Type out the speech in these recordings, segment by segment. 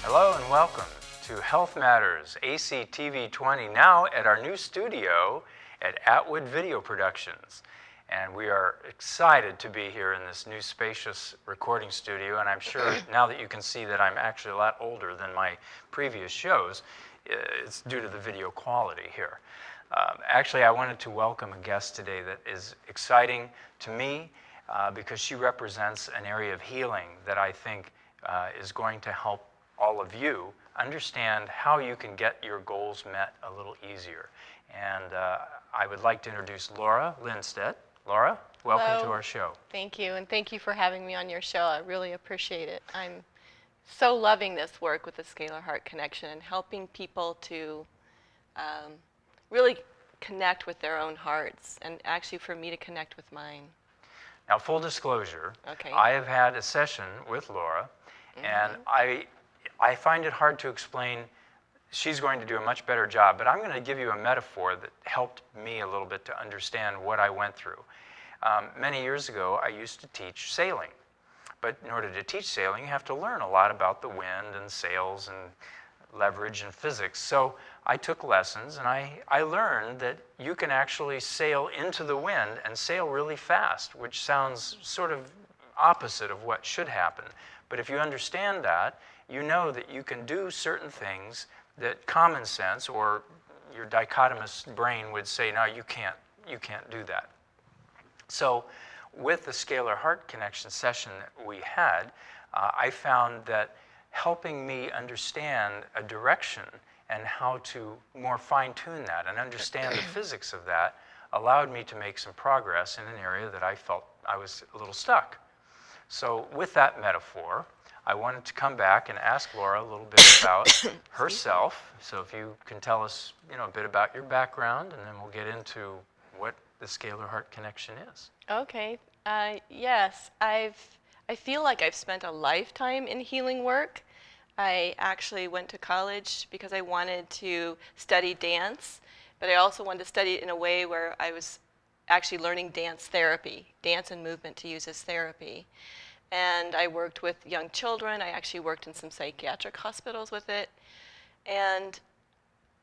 Hello and welcome to Health Matters ACTV 20, now at our new studio at Atwood Video Productions. And we are excited to be here in this new spacious recording studio, and I'm sure now that you can see that I'm actually a lot older than my previous shows, it's due to the video quality here. Actually, I wanted to welcome a guest today that is exciting to me because she represents an area of healing that I think is going to help all of you understand how you can get your goals met a little easier. And I would like to introduce Laura Linsteadt. Laura, welcome Hello. to our show. Thank you, and thank you for having me on your show. I really appreciate it. I'm so loving this work with the Scalar Heart Connection and helping people to really connect with their own hearts, and actually for me to connect with mine. Now, full disclosure, Okay. I have had a session with Laura, and I find it hard to explain. She's going to do a much better job, but I'm going to give you a metaphor that helped me a little bit to understand what I went through. Many years ago, I used to teach sailing. But in order to teach sailing, you have to learn a lot about the wind and sails and leverage and physics. So I took lessons, and I learned that you can actually sail into the wind and sail really fast, which sounds sort of opposite of what should happen. But if you understand that, you know that you can do certain things that common sense or your dichotomous brain would say, no, you can't do that. So with the Scalar Heart Connection session that we had, I found that helping me understand a direction and how to more fine-tune that and understand the physics of that allowed me to make some progress in an area that I felt I was a little stuck. So with that metaphor, I wanted to come back and ask Laura a little bit about herself. So if you can tell us, a bit about your background, and then we'll get into what the Scalar Heart Connection is. Okay. Yes, I feel like I've spent a lifetime in healing work. I actually went to college because I wanted to study dance, but I also wanted to study it in a way where I was actually learning dance therapy, dance and movement to use as therapy. And I worked with young children. I actually worked in some psychiatric hospitals with it. And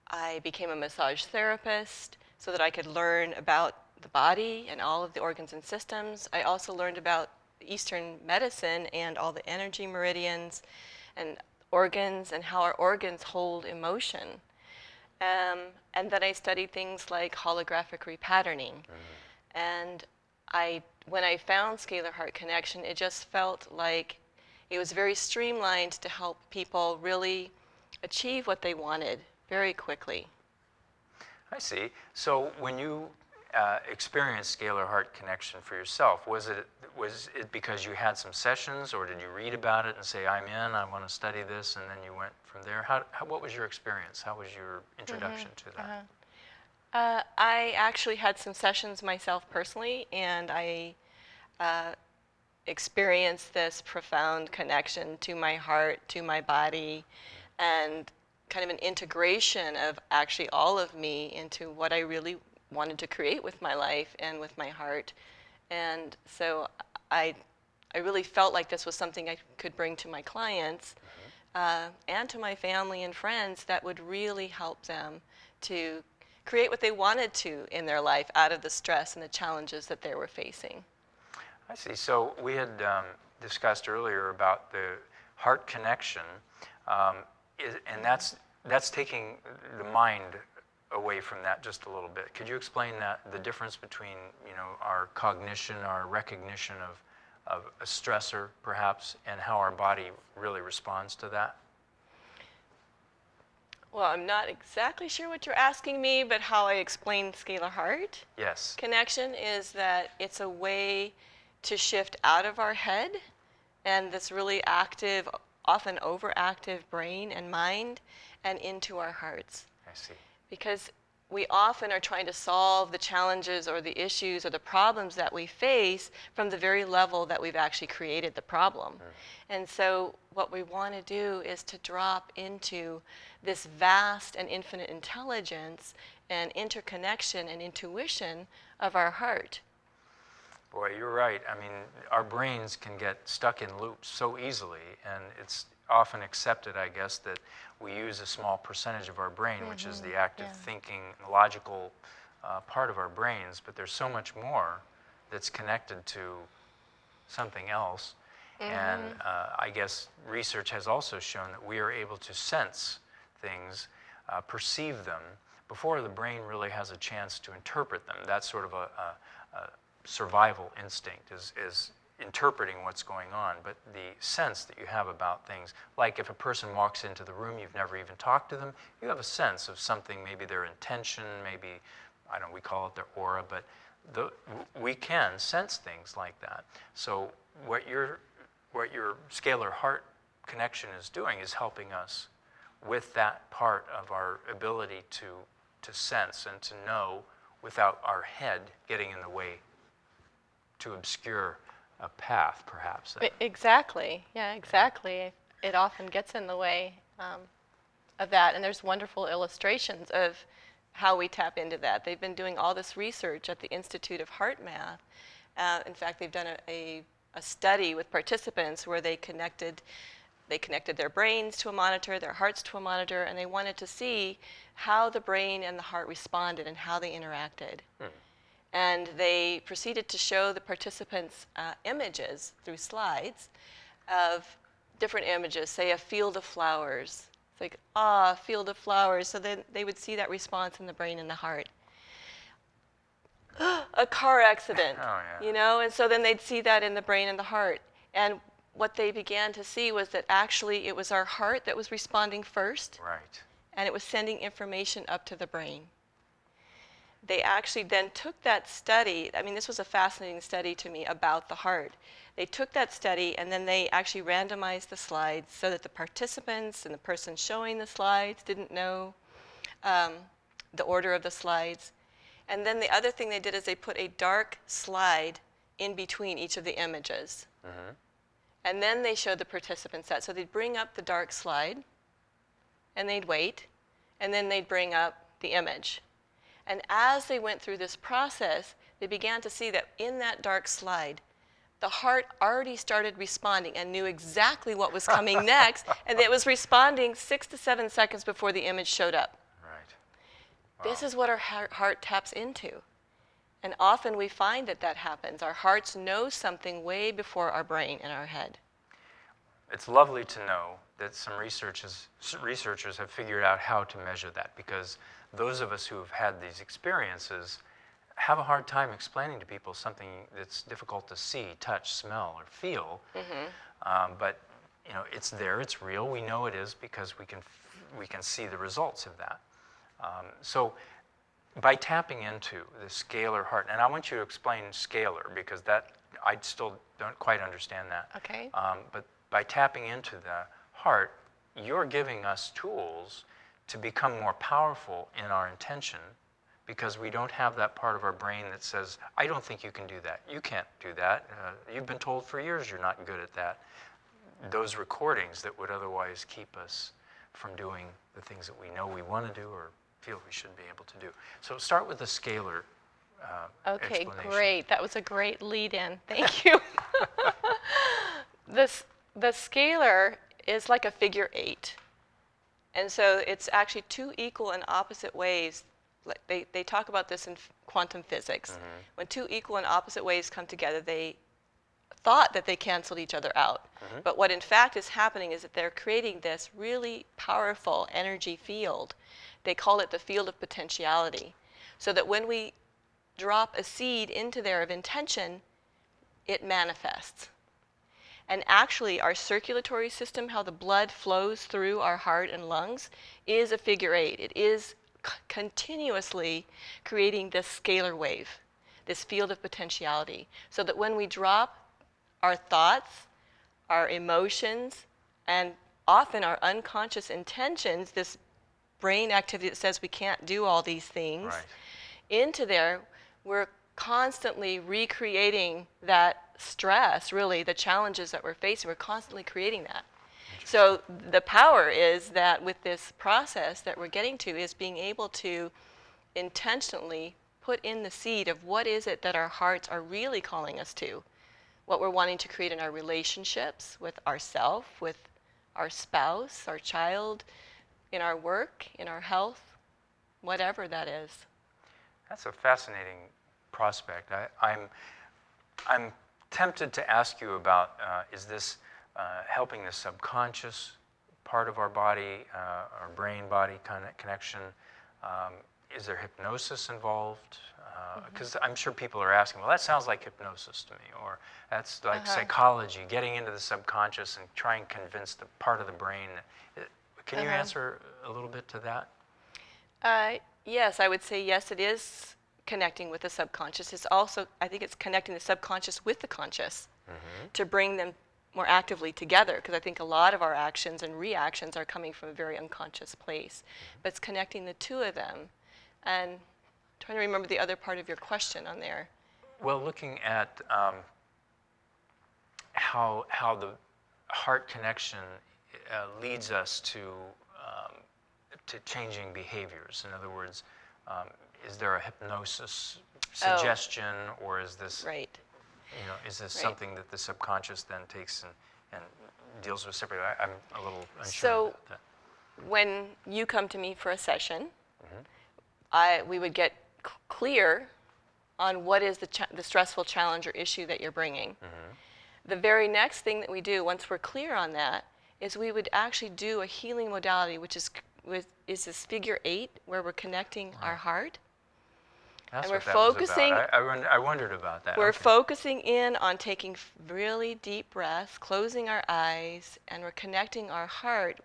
I became a massage therapist so that I could learn about the body and all of the organs and systems. I also learned about Eastern medicine and all the energy meridians and organs and how our organs hold emotion. And then I studied things like holographic repatterning. And when I found Scalar Heart Connection, it just felt like it was very streamlined to help people really achieve what they wanted very quickly. I see. So when you experienced Scalar Heart Connection for yourself, was it because you had some sessions, or did you read about it and say, I'm in, I want to study this, and then you went from there? What was your experience? How was your introduction to that? I actually had some sessions myself personally, and I experienced this profound connection to my heart, to my body, and kind of an integration of actually all of me into what I really wanted to create with my life and with my heart. And so I really felt like this was something I could bring to my clients and to my family and friends that would really help them to create what they wanted to in their life out of the stress and the challenges that they were facing. I see. So we had discussed earlier about the heart connection, and that's taking the mind away from that just a little bit. Could you explain the difference between our cognition, our recognition of a stressor perhaps, and how our body really responds to that? Well, I'm not exactly sure what you're asking me, but how I explain Scalar Heart Connection is that it's a way to shift out of our head and this really active, often overactive brain and mind and into our hearts. I see. Because we often are trying to solve the challenges or the issues or the problems that we face from the very level that we've actually created the problem. And so what we want to do is to drop into this vast and infinite intelligence and interconnection and intuition of our heart. Boy, you're right. I mean, our brains can get stuck in loops so easily, and often accepted, I guess, that we use a small percentage of our brain, which is the active thinking, logical part of our brains, but there's so much more that's connected to something else. And I guess research has also shown that we are able to sense things, perceive them, before the brain really has a chance to interpret them. That's sort of a survival instinct, is interpreting what's going on. But the sense that you have about things, like if a person walks into the room, you've never even talked to them, you have a sense of something, maybe their intention, maybe, I don't know, we call it their aura, but we can sense things like that. So what your scalar heart connection is doing is helping us with that part of our ability to sense and to know without our head getting in the way to obscure a path, perhaps. Exactly. Yeah, exactly. It often gets in the way of that. And there's wonderful illustrations of how we tap into that. They've been doing all this research at the Institute of Heart Math. In fact, they've done a study with participants where they connected their brains to a monitor, their hearts to a monitor, and they wanted to see how the brain and the heart responded and how they interacted. And they proceeded to show the participants images through slides of different images, say a field of flowers. It's like, a field of flowers. So then they would see that response in the brain and the heart. A car accident, and so then they'd see that in the brain and the heart. And what they began to see was that actually it was our heart that was responding first. Right. And it was sending information up to the brain. They actually then took that study. I mean, this was a fascinating study to me about the heart. They took that study and then they actually randomized the slides so that the participants and the person showing the slides didn't know the order of the slides. And then the other thing they did is they put a dark slide in between each of the images. And then they showed the participants that. So they'd bring up the dark slide, and they'd wait, and then they'd bring up the image. And as they went through this process, they began to see that in that dark slide, the heart already started responding and knew exactly what was coming next, and it was responding 6 to 7 seconds before the image showed up. Right. Wow. This is what our heart taps into. And often we find that happens. Our hearts know something way before our brain and our head. It's lovely to know that some researchers have figured out how to measure that, because those of us who have had these experiences have a hard time explaining to people something that's difficult to see, touch, smell, or feel. But it's there, it's real. We know it is because we can see the results of that. So by tapping into the scalar heart, and I want you to explain scalar because that I still don't quite understand that. Okay. But by tapping into the heart, you're giving us tools to become more powerful in our intention, because we don't have that part of our brain that says, I don't think you can do that. You can't do that. You've been told for years you're not good at that. Those recordings that would otherwise keep us from doing the things that we know we want to do or feel we should be able to do. So start with the scalar Okay, explanation. great. That was a great lead-in. Thank you. The scalar is like a figure 8. And so it's actually two equal and opposite ways. They talk about this in quantum physics. When two equal and opposite ways come together, they thought that they canceled each other out. But what in fact is happening is that they're creating this really powerful energy field. They call it the field of potentiality. So that when we drop a seed into there of intention, it manifests. And actually, our circulatory system, how the blood flows through our heart and lungs, is a figure 8. It is continuously creating this scalar wave, this field of potentiality, so that when we drop our thoughts, our emotions, and often our unconscious intentions, this brain activity that says we can't do all these things, into there, we're constantly recreating that stress, really, the challenges that we're facing. We're constantly creating that. So the power is that with this process that we're getting to is being able to intentionally put in the seed of what is it that our hearts are really calling us to, what we're wanting to create in our relationships with ourselves, with our spouse, our child, in our work, in our health, whatever that is. That's a fascinating prospect. I'm tempted to ask you about, is this helping the subconscious part of our body, our brain-body connection? Is there hypnosis involved? Because I'm sure people are asking, well, that sounds like hypnosis to me, or that's like psychology, getting into the subconscious and trying to convince the part of the brain. Can you answer a little bit to that? Yes, I would say yes, it is connecting with the subconscious. It's also, I think it's connecting the subconscious with the conscious to bring them more actively together, because I think a lot of our actions and reactions are coming from a very unconscious place. But it's connecting the two of them. And I'm trying to remember the other part of your question on there. Well, looking at how the heart connection leads us to changing behaviors. In other words, is there a hypnosis suggestion, or is this is this something that the subconscious then takes and deals with separately? I'm a little unsure about that. When you come to me for a session, we would get clear on what is the stressful challenge or issue that you're bringing. The very next thing that we do, once we're clear on that, is we would actually do a healing modality, which is this figure 8, where we're connecting our heart. That's and what that was about. I wondered about that. We're focusing in on taking really deep breaths, closing our eyes, and we're connecting our heart,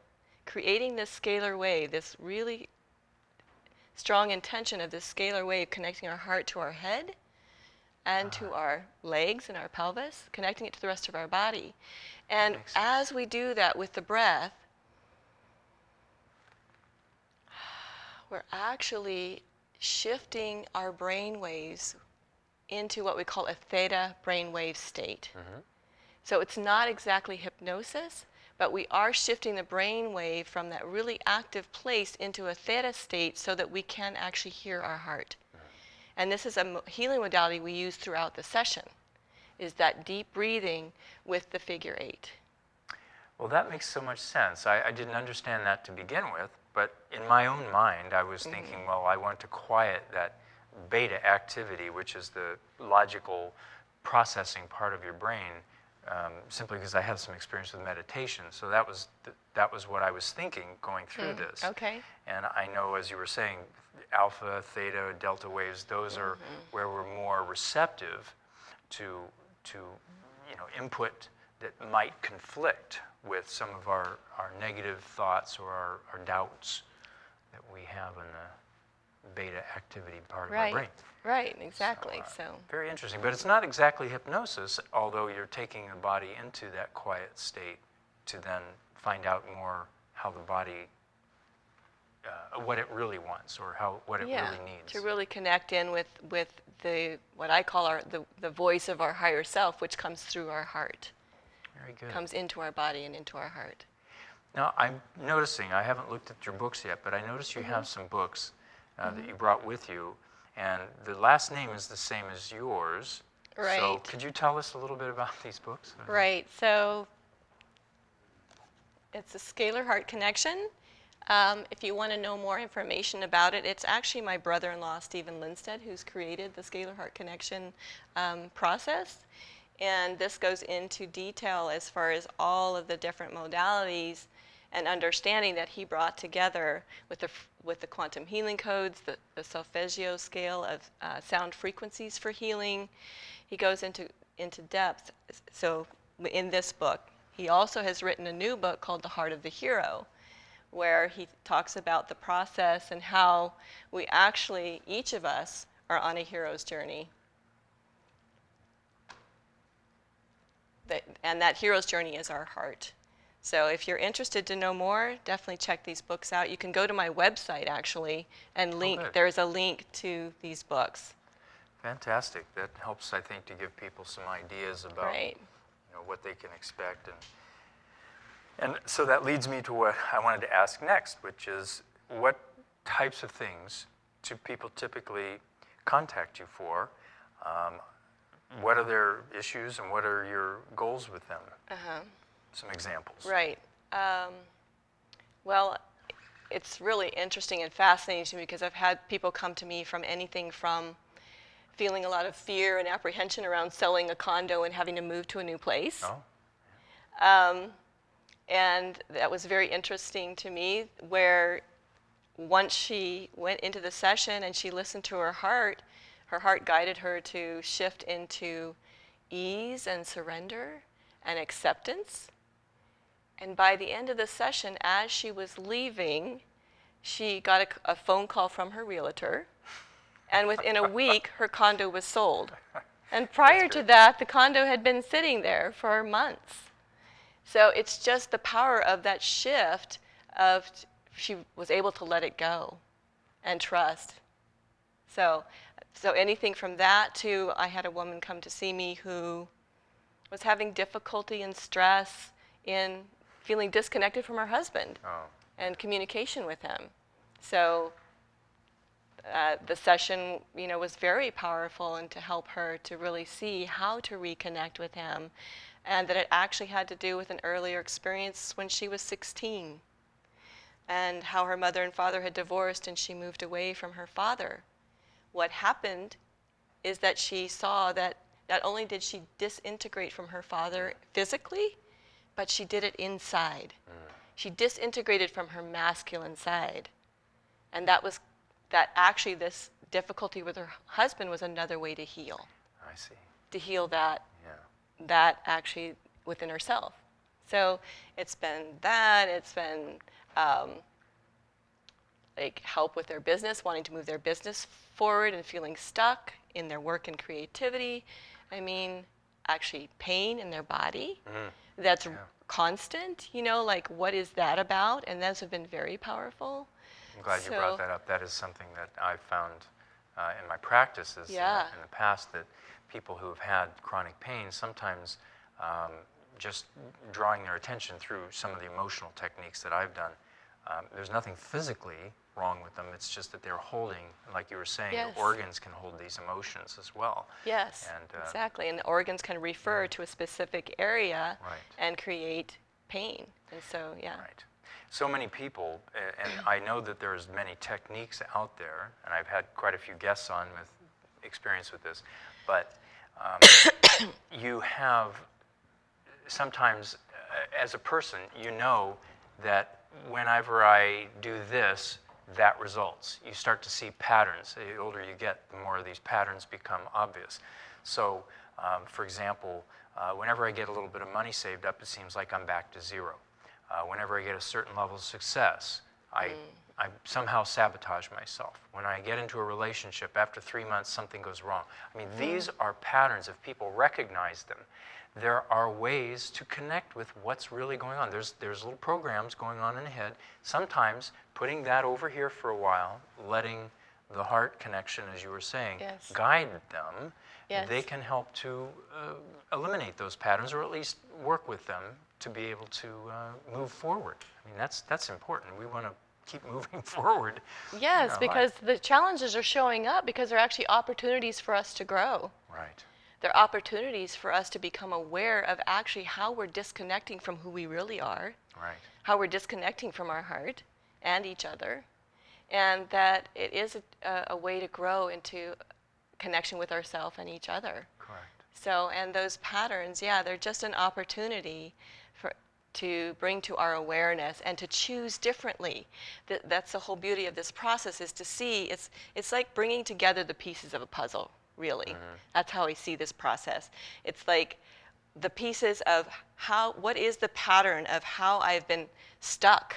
creating this scalar wave, this really strong intention of this scalar wave connecting our heart to our head and to our legs and our pelvis, connecting it to the rest of our body. And as we do that with the breath, we're actually shifting our brain waves into what we call a theta brainwave state. So it's not exactly hypnosis, but we are shifting the brain wave from that really active place into a theta state so that we can actually hear our heart. And this is a healing modality we use throughout the session, is that deep breathing with the figure 8. Well, that makes so much sense. I didn't understand that to begin with, but in my own mind, I was thinking, well, I want to quiet that beta activity, which is the logical processing part of your brain, simply because I had some experience with meditation. So that was what I was thinking going through this. Okay. And I know, as you were saying, alpha, theta, delta waves, those are where we're more receptive to input that might conflict with some of our negative thoughts or our doubts that we have in the beta activity part of our brain. Right, exactly. So very interesting. But it's not exactly hypnosis, although you're taking the body into that quiet state to then find out more how the body, what it really wants, or what it really needs. To really connect in with the what I call the voice of our higher self, which comes through our heart. Very good. Comes into our body and into our heart. Now, I'm noticing, I haven't looked at your books yet, but I noticed you have some books that you brought with you, and the last name is the same as yours. Right. So could you tell us a little bit about these books? Right. So it's a Scalar Heart Connection. If you want to know more information about it, it's actually my brother-in-law, Stephen Linsteadt, who's created the Scalar Heart Connection process. And this goes into detail as far as all of the different modalities and understanding that he brought together with the quantum healing codes, the solfeggio scale of sound frequencies for healing. He goes into depth. So in this book, he also has written a new book called The Heart of the Hero, where he talks about the process and how we actually, each of us, are on a hero's journey. And that hero's journey is our heart. So if you're interested to know more, definitely check these books out. You can go to my website, actually, and there's a link to these books. Fantastic. That helps, I think, to give people some ideas about what they can expect. And so that leads me to what I wanted to ask next, which is what types of things do people typically contact you for? What are their issues and what are your goals with them? Some examples. Right. Um, well, it's really interesting and fascinating to me because I've had people come to me from anything from feeling a lot of fear and apprehension around selling a condo and having to move to a new place. Oh, Um, and that was very interesting to me, where once she went into the session and she listened to her heart guided her to shift into ease and surrender and acceptance. And by the end of the session, as she was leaving, she got a phone call from her realtor. And within a week, her condo was sold. And prior to that, the condo had been sitting there for months. So it's just the power of that shift of she was able to let it go and trust. So anything from that to I had a woman come to see me who was having difficulty and stress in feeling disconnected from her husband oh, and communication with him. So the session, was very powerful, and to help her to really see how to reconnect with him, and that it actually had to do with an earlier experience when she was 16, and how her mother and father had divorced and she moved away from her father. What happened is that she saw that not only did she disintegrate from her father physically, but she did it inside. She disintegrated from her masculine side. And that actually this difficulty with her husband was another way to heal. I see. To heal that Yeah. that actually within herself. So it's been that, it's been like help with their business, wanting to move their business forward and feeling stuck in their work and creativity. I mean, actually pain in their body that's constant, like what is that about? And those have been very powerful. I'm glad you brought that up. That is something that I've found in my practices in the past, that people who have had chronic pain, sometimes just drawing their attention through some of the emotional techniques that I've done, there's nothing physically wrong with them. It's just that they're holding, like you were saying, the organs can hold these emotions as well. Yes, And, exactly. And the organs can refer to a specific area and create pain. And so, Right. So many people, and I know that there's many techniques out there, and I've had quite a few guests on with experience with this, but you have sometimes, as a person, you know that whenever I do this, that results. You start to see patterns. The older you get, the more these patterns become obvious. So, for example, whenever I get a little bit of money saved up, it seems like I'm back to zero. Whenever I get a certain level of success, I somehow sabotage myself. When I get into a relationship, after 3 months, something goes wrong. I mean, these are patterns. If people recognize them, there are ways to connect with what's really going on. There's little programs going on in the head. Sometimes putting that over here for a while, letting the heart connection, as you were saying, guide them, they can help to eliminate those patterns, or at least work with them to be able to move forward. I mean, that's important. We want to keep moving forward. Yes, because the challenges are showing up because they're actually opportunities for us to grow. Right. They're opportunities for us to become aware of actually how we're disconnecting from who we really are, how we're disconnecting from our heart and each other, and that it is a way to grow into connection with ourselves and each other. Correct. So, and those patterns, they're just an opportunity to bring to our awareness and to choose differently. That's the whole beauty of this process, is to see, it's like bringing together the pieces of a puzzle, really. That's how I see this process. It's like the pieces of what is the pattern of how I've been stuck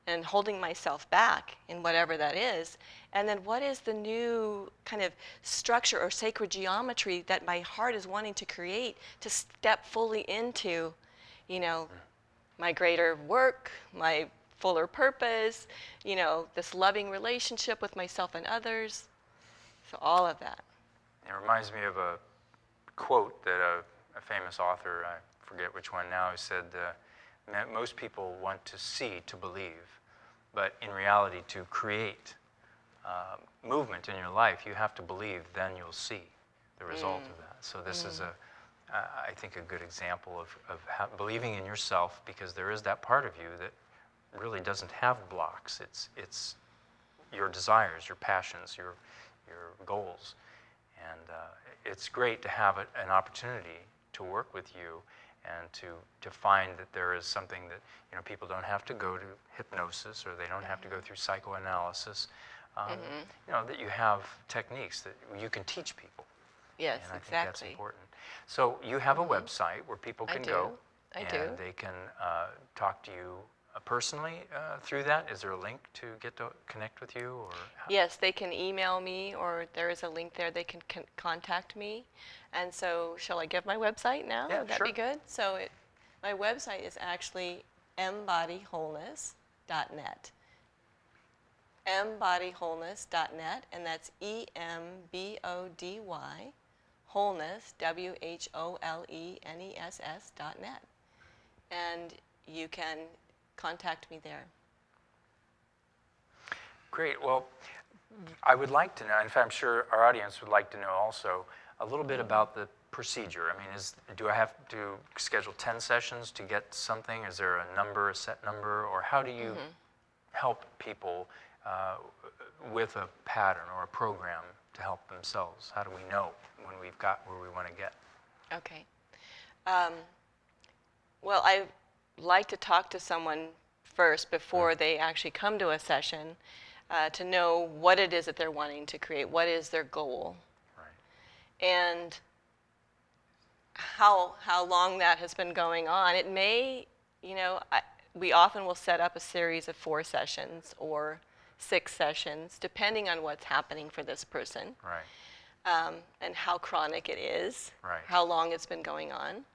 and holding myself back in whatever that is, and then what is the new kind of structure or sacred geometry that my heart is wanting to create to step fully into, my greater work, my fuller purpose, this loving relationship with myself and others. So all of that. It reminds me of a quote that a famous author, I forget which one now, said, most people want to see to believe, but in reality, to create movement in your life, you have to believe, then you'll see the result of that. So this is I think, a good example of how, believing in yourself, because there is that part of you that really doesn't have blocks. It's your desires, your passions, your goals. And it's great to have an opportunity to work with you and to find that there is something that, people don't have to go to hypnosis, or they don't have to go through psychoanalysis. That you have techniques that you can teach people. Yes, and I exactly. think that's important. So you have a website where people can go. I do. And they can talk to you personally through that. Is there a link to get to connect with you? Or Yes, they can email me, or there is a link there they can contact me. And so, shall I give my website now? Yeah, Would that sure. be good? So my website is actually mbodyWholeness.net. mbodyWholeness.net, and that's EMBODY wholeness, WHOLENESS.net. And you can contact me there. Great. Well, I would like to know, in fact, I'm sure our audience would like to know also, a little bit about the procedure. I mean, do I have to schedule 10 sessions to get something? Is there a number, a set number? Or how do you help people with a pattern or a program to help themselves? How do we know when we've got where we want to get? Okay. Well, I like to talk to someone first before they actually come to a session to know what it is that they're wanting to create. What is their goal? Right. And how long that has been going on. It may, we often will set up a series of 4 sessions or 6 sessions, depending on what's happening for this person. Right. And how chronic it is, Right. how long it's been going on.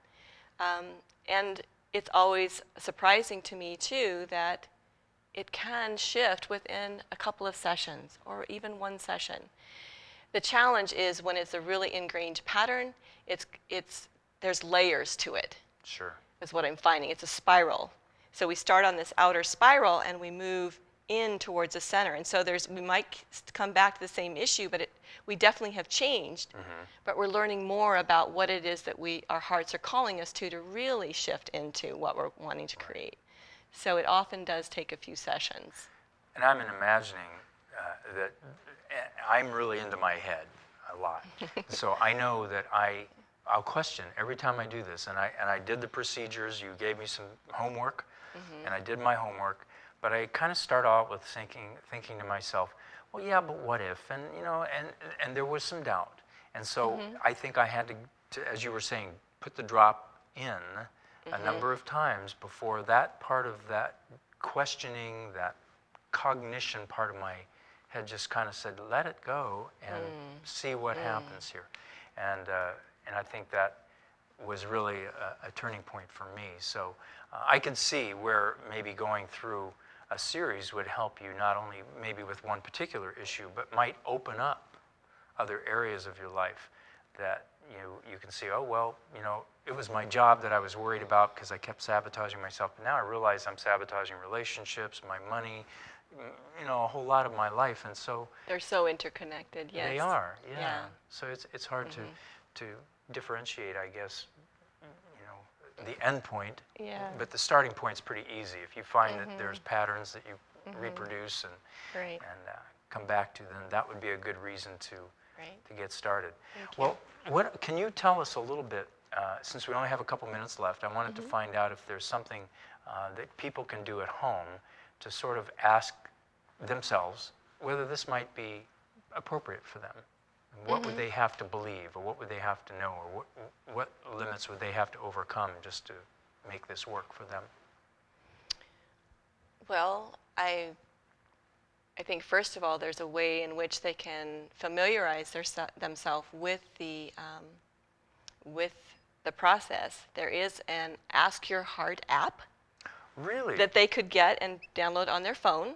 And it's always surprising to me, too, that it can shift within a couple of sessions or even 1 session. The challenge is when it's a really ingrained pattern, there's layers to it. Sure. Is what I'm finding. It's a spiral. So we start on this outer spiral and we move in towards the center. And so we might come back to the same issue, but we definitely have changed. But we're learning more about what it is that our hearts are calling us to really shift into what we're wanting to create. So it often does take a few sessions. And I'm imagining that I'm really into my head a lot. So I know that I'll question every time I do this. And I did the procedures. You gave me some homework, and I did my homework. But I kind of start out with thinking to myself, well, yeah, but what if? And and there was some doubt. And so I think I had to, as you were saying, put the drop in a number of times before that part of that questioning, that cognition part of my head just kind of said, let it go and see what happens here. And I think that was really a turning point for me. So I could see where maybe going through a series would help you not only maybe with one particular issue, but might open up other areas of your life that you can see, oh, well, it was my job that I was worried about because I kept sabotaging myself. But now I realize I'm sabotaging relationships, my money, a whole lot of my life. And so they're so interconnected, yes. They are, yeah. So it's hard to differentiate, I guess, the end point. Yeah. But the starting point's pretty easy. If you find that there's patterns that you reproduce and come back to, then that would be a good reason to get started. Well, can you tell us a little bit, since we only have a couple minutes left, I wanted to find out if there's something that people can do at home to sort of ask themselves whether this might be appropriate for them. What would they have to believe, or what would they have to know, or what limits would they have to overcome just to make this work for them? Well, I think first of all, there's a way in which they can familiarize themselves with the process. There is an Ask Your Heart app. Really? That they could get and download on their phone,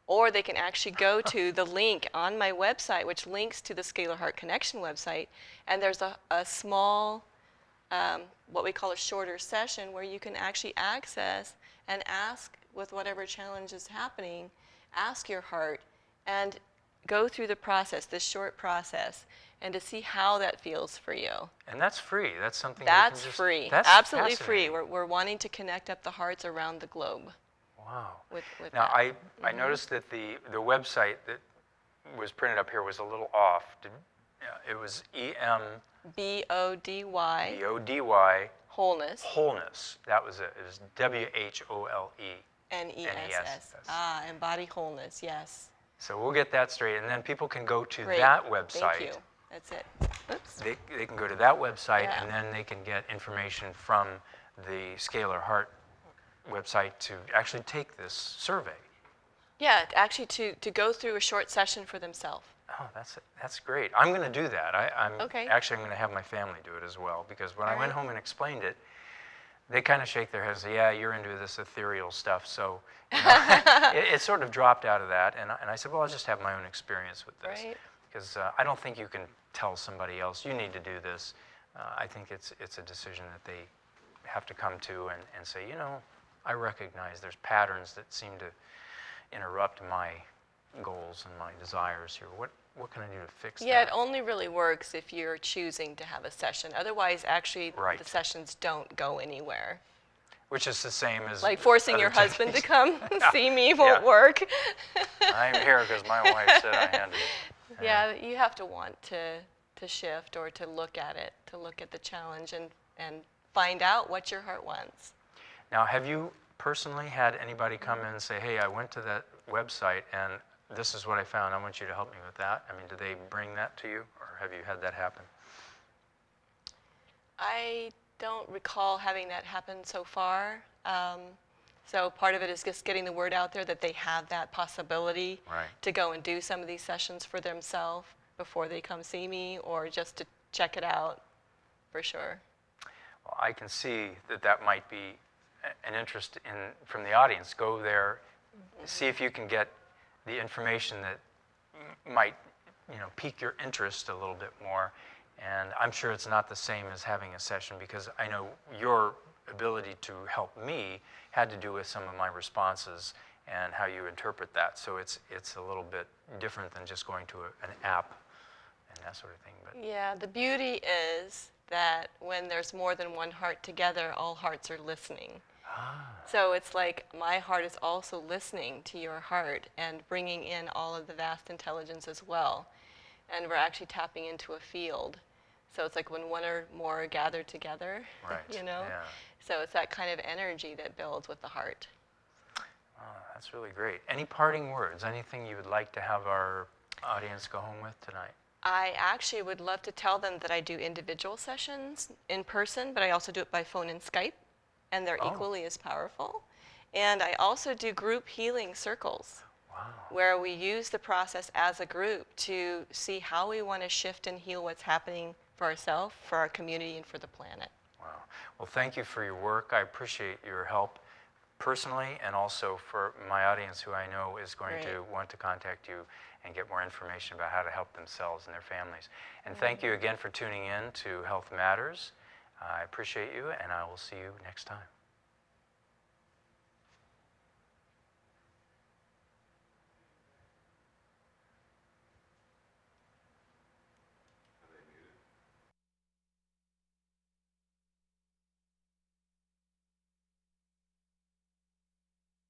or they can actually go to the link on my website, which links to the Scalar Heart Connection website, and there's a small, what we call a shorter session, where you can actually access and ask with whatever challenge is happening, ask your heart, and go through the process, this short process. and to see how that feels for you. And that's free. That's something That's we can just, free. That's Absolutely free. fascinating. We're wanting to connect up the hearts around the globe Wow. with Now, that. I noticed that the website that was printed up here was a little off. It was BODY, BODY wholeness, wholeness. That was it. It was WHOLE. NESS. Ah, embody wholeness, yes. So we'll get that straight, and then people can go to Great. that website. Thank you. That's it. Oops. They can go to that website, Yeah. and then they can get information from the Scalar Heart website to actually take this survey. Yeah, actually to go through a short session for themselves. Oh, that's great. I'm going to do that. Okay. Actually, I'm going to have my family do it as well, because when I went right. home and explained it, they kind of shake their heads and say, yeah, you're into this ethereal stuff. So it sort of dropped out of that. And I said, well, I'll just have my own experience with this. Right. Because I don't think you can tell somebody else, you need to do this. I think it's a decision that they have to come to and say, you know, I recognize there's patterns that seem to interrupt my goals and my desires here. What can I do to fix Yeah, that? it only really works if you're choosing to have a session. Otherwise, actually, Right. the sessions don't go anywhere. Which is the same as Like forcing other your husband to techniques. come see me won't work. I'm here because my wife said I had to. Yeah, you have to want to shift or to look at it, to look at the challenge and find out what your heart wants. Now, have you personally had anybody come in and say, hey, I went to that website and this is what I found, I want you to help me with that? I mean, do they bring that to you, or have you had that happen? I don't recall having that happen so far. So part of it is just getting the word out there that they have that possibility Right. to go and do some of these sessions for themselves before they come see me, or just to check it out for sure. Well, I can see that might be an interest from the audience. Go there, see if you can get the information that might, pique your interest a little bit more. And I'm sure it's not the same as having a session, because I know your ability to help me had to do with some of my responses and how you interpret that. So it's a little bit different than just going to an app and that sort of thing. But Yeah, the beauty is that when there's more than one heart together, all hearts are listening. So it's like my heart is also listening to your heart and bringing in all of the vast intelligence as well. And we're actually tapping into a field. So it's like when one or more are gathered together, Right. Yeah. So it's that kind of energy that builds with the heart. Oh, that's really great. Any parting words? Anything you would like to have our audience go home with tonight? I actually would love to tell them that I do individual sessions in person, but I also do it by phone and Skype, and they're equally as powerful. And I also do group healing circles. Wow. Where we use the process as a group to see how we want to shift and heal what's happening for ourselves, for our community, and for the planet. Wow. Well, thank you for your work. I appreciate your help personally, and also for my audience, who I know is going to want to contact you and get more information about how to help themselves and their families. And thank you again for tuning in to Health Matters. I appreciate you, and I will see you next time.